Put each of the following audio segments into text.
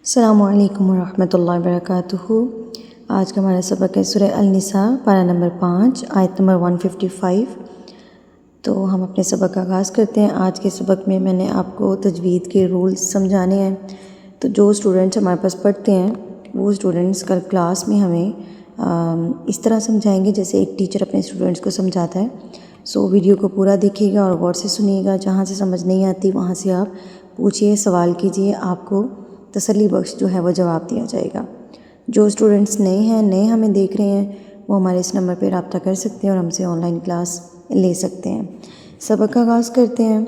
السلام علیکم ورحمۃ اللہ وبرکاتہ۔ آج کا ہمارا سبق ہے سورہ النساء، پارہ نمبر 5، آیت نمبر 155۔ تو ہم اپنے سبق کا آغاز کرتے ہیں۔ آج کے سبق میں نے آپ کو تجوید کے رولز سمجھانے ہیں۔ تو جو اسٹوڈنٹس ہمارے پاس پڑھتے ہیں وہ اسٹوڈنٹس کل کلاس میں ہمیں اس طرح سمجھائیں گے جیسے ایک ٹیچر اپنے اسٹوڈنٹس کو سمجھاتا ہے۔ سو ویڈیو کو پورا دیکھیے گا اور غور سے سنیے گا۔ جہاں سے سمجھ نہیں آتی وہاں سے آپ پوچھیے، سوال کیجیے، آپ کو تسلی بخش جو ہے وہ جواب دیا جائے گا۔ جو اسٹوڈنٹس نئے ہمیں دیکھ رہے ہیں وہ ہمارے اس نمبر پہ رابطہ کر سکتے ہیں اور ہم سے آن لائن کلاس لے سکتے ہیں۔ سبق کا آغاز کرتے ہیں۔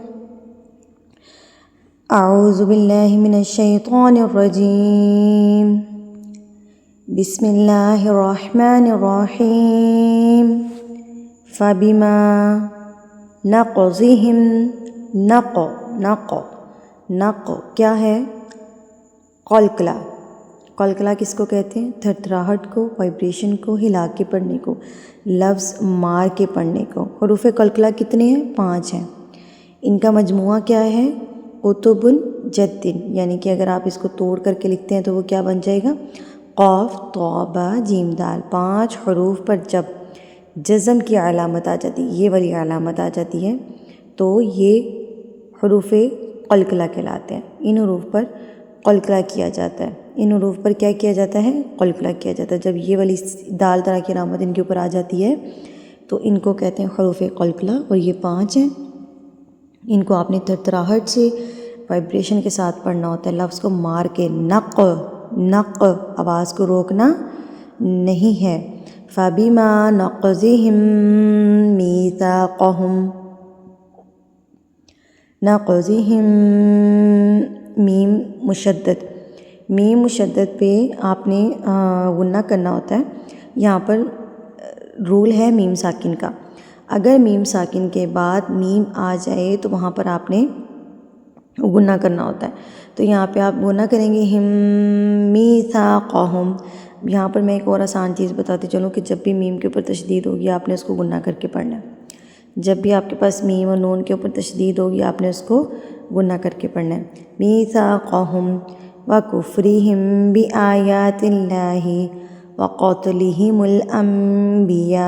اعوذ باللہ من الشیطان الرجیم، بسم اللہ الرحمن الرحیم۔ فبما نقضہم نق کیا ہے؟ قلقلہ۔ قلقلہ کس کو کہتے ہیں؟ تھر تھراہٹ کو، وائبریشن کو، ہلا کے پڑھنے کو، لفظ مار کے پڑھنے کو۔ حروف قلقلہ کتنے ہیں؟ 5 ہیں۔ ان کا مجموعہ کیا ہے؟ قطب جد، یعنی کہ اگر آپ اس کو توڑ کر کے لکھتے ہیں تو وہ کیا بن جائے گا؟ قاف طا با جیم دال۔ 5 حروف پر جب جزم کی علامت آ جاتی ہے، یہ والی علامت آ جاتی ہے، تو یہ حروف قلقلہ کہلاتے ہیں۔ ان حروف پر قلقلہ کیا جاتا ہے۔ ان حروف پر کیا کیا جاتا ہے؟ قلقلہ کیا جاتا ہے۔ جب یہ والی دال طرح کی علامت ان کے اوپر آ جاتی ہے تو ان کو کہتے ہیں حروف قلقلہ، اور یہ 5 ہیں۔ ان کو آپ نے تھرتھراہٹ سے، وائبریشن کے ساتھ پڑھنا ہوتا ہے، لفظ کو مار کے، نق آواز کو روکنا نہیں ہے۔ فَبِمَا نَقْضِهِم مِّيثَاقَهُمْ، نَقْضِهِم میم مشدد پہ آپ نے غنہ کرنا ہوتا ہے۔ یہاں پر رول ہے میم ساکن کا۔ اگر میم ساکن کے بعد میم آ جائے تو وہاں پر آپ نے غنہ کرنا ہوتا ہے۔ تو یہاں پہ آپ غنہ کریں گے ہم میثاقہم۔ یہاں پر میں ایک اور آسان چیز بتاتی چلوں کہ جب بھی میم کے اوپر تشدید ہوگی آپ نے اس کو غنہ کر کے پڑھنا ہے۔ جب بھی آپ کے پاس میم اور نون کے اوپر تشدید ہوگی آپ نے اس کو غنہ کر کے پڑھنا ہے۔ میثاقہم وَكُفْرِهِمْ بِآيَاتِ اللَّهِ وَقَتْلِهِمُ الْأَنْبِيَاءِ۔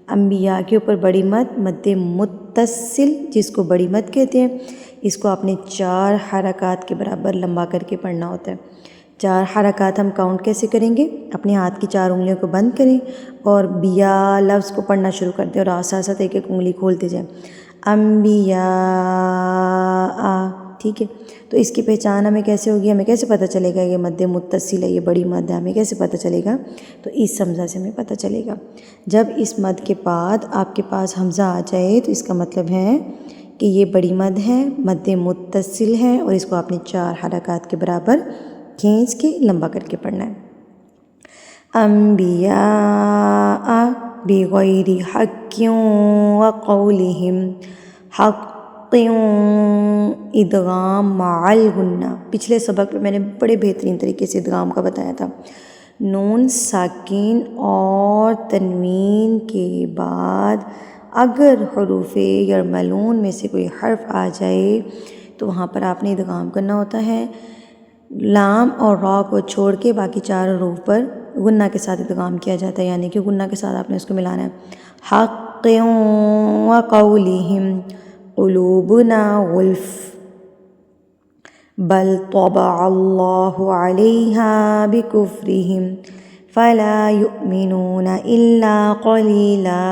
انبیاء کے اوپر بڑی مد متصل، جس کو بڑی مد کہتے ہیں، اس کو آپ نے 4 حرکات کے برابر لمبا کر کے پڑھنا ہوتا ہے۔ 4 حرکات ہم کاؤنٹ کیسے کریں گے؟ اپنے ہاتھ کی 4 انگلیوں کو بند کریں اور بیا لفظ کو پڑھنا شروع کر دیں اور ساتھ ساتھ ایک ایک انگلی کھولتے جائیں۔ انبیاء، ٹھیک ہے؟ تو اس کی پہچان ہمیں کیسے ہوگی؟ ہمیں کیسے پتہ چلے گا یہ مد متصل ہے، یہ بڑی مد ہے؟ ہمیں کیسے پتہ چلے گا؟ تو اس حمزہ سے ہمیں پتہ چلے گا۔ جب اس مد کے بعد آپ کے پاس حمزہ آ جائے تو اس کا مطلب ہے کہ یہ بڑی مد ہے، مد متصل ہے، اور اس کو آپ نے 4 حرکات کے برابر کھینچ کے لمبا کر کے پڑھنا ہے۔ انبیاء بغیر حق وقولہم، حق ادغام مع الغنہ۔ پچھلے سبق میں نے بڑے بہترین طریقے سے ادغام کا بتایا تھا۔ نون ساکن اور تنوین کے بعد اگر حروف یرملون میں سے کوئی حرف آ جائے تو وہاں پر آپ نے ادغام کرنا ہوتا ہے۔ لام اور را کو چھوڑ کے باقی 4 حروف پر غنہ کے ساتھ ادغام کیا جاتا ہے، یعنی کہ غنہ کے ساتھ آپ نے اس کو ملانا ہے۔ حق وقولہم قلوبنا غلف بل طبع اللہ علیہا بکفرہم فلا یؤمنون الا قلیلا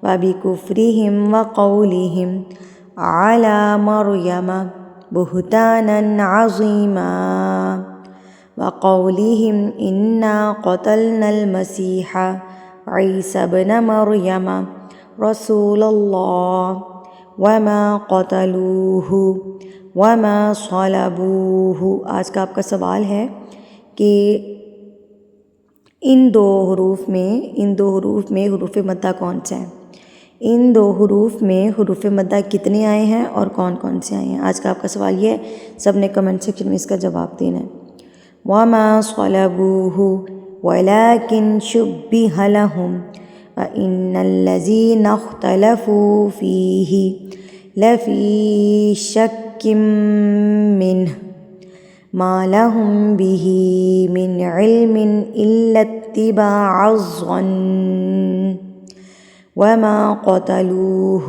وبکفرہم وقولہم علی مریم بہتانا عظیما وقولہم انا قتلنا المسیح عیسی ابن مریم رسول اللہ وما قتلوہ وما صلبوہ۔ آج کا آپ کا سوال ہے کہ ان دو حروف میں حروف مدہ کون سے ہیں؟ ان 2 حروف میں حروف مدہ کتنے آئے ہیں اور کون کون سے آئے ہیں؟ آج کا آپ کا سوال یہ ہے، سب نے کمنٹ سیکشن میں اس کا جواب دینا ہے۔ وما صلبوہ ولکن شبہ لہم وَإِنَّ الَّذِينَ اخْتَلَفُوا فِيهِ لَفِي شَكٍّ منه ما لهم به من علم إلا اتباع الظن وما قتلوه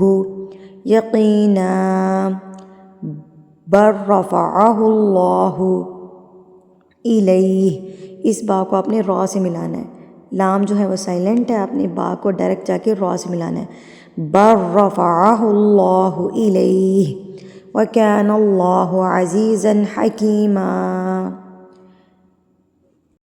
یقینا بل رفعه اللہ الیہ. اس با کو آپ نے را سے ملانا ہے، لام جو ہے وہ سائلنٹ ہے، آپ نے با کو ڈائریکٹ جا کے را سے ملانا ہے. بل رفعه اللہ الیہ وکان اللہ عزیزا حکیما.